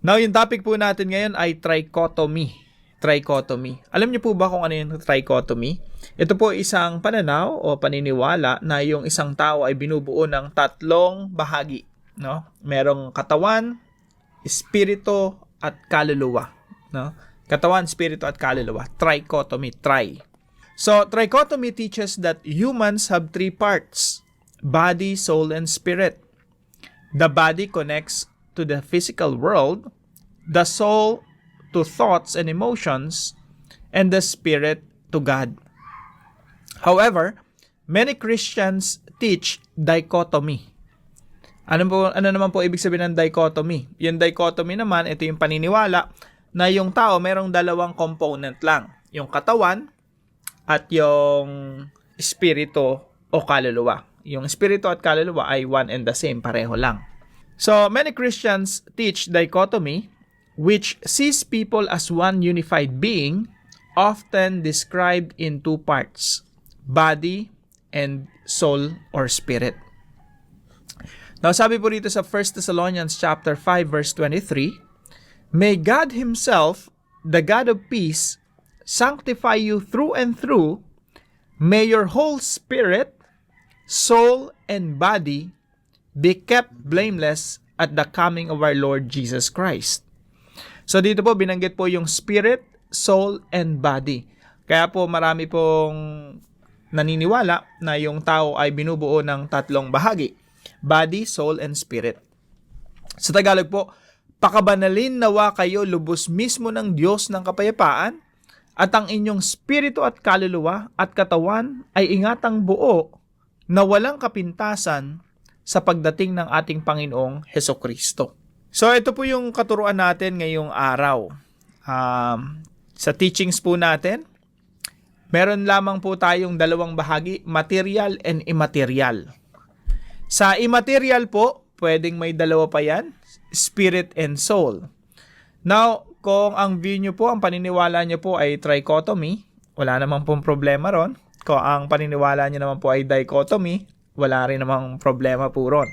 Now, yung topic po natin ngayon ay trichotomy. Trichotomy. Alam niyo po ba kung ano yung trichotomy? Ito po isang pananaw o paniniwala na yung isang tao ay binubuo ng tatlong bahagi. No? Merong katawan, espiritu, at kaluluwa. No? Katawan, espiritu, at kaluluwa. Trichotomy. Tri. So, trichotomy teaches that humans have three parts: body, soul, and spirit. The body connects to the physical world, the soul to thoughts and emotions, and the spirit to God. However, many Christians teach dichotomy. Ano naman po ibig sabihin ng dichotomy? Yung dichotomy naman, ito yung paniniwala na yung tao mayroong dalawang component lang. Yung katawan at yung espiritu o kaluluwa. Yung espiritu at kaluluwa ay one and the same, pareho lang. So, many Christians teach dichotomy, which sees people as one unified being, often described in two parts: body and soul or spirit. Now, sabi po dito sa 1 Thessalonians chapter 5 verse 23, "May God himself, the God of peace, sanctify you through and through. May your whole spirit, soul, and body be kept blameless at the coming of our Lord Jesus Christ." So dito po binanggit po yung spirit, soul, and body. Kaya po marami pong naniniwala na yung tao ay binubuo ng tatlong bahagi: body, soul, and spirit. Sa Tagalog po, pakabanalin nawa kayo lubos mismo ng Diyos ng kapayapaan, at ang inyong spirito at kaluluwa at katawan ay ingatang buo na walang kapintasan sa pagdating ng ating Panginoong Hesukristo. So ito po yung katuruan natin ngayong araw. Sa teachings po natin, meron lamang po tayong dalawang bahagi: material and immaterial. Sa immaterial po, pwedeng may dalawa pa yan: spirit and soul. Now, kung ang view nyo po, ang paniniwala nyo po ay trichotomy, wala namang pong problema ron. Kung ang paniniwala nyo naman po ay dichotomy, wala rin namang problema po ron.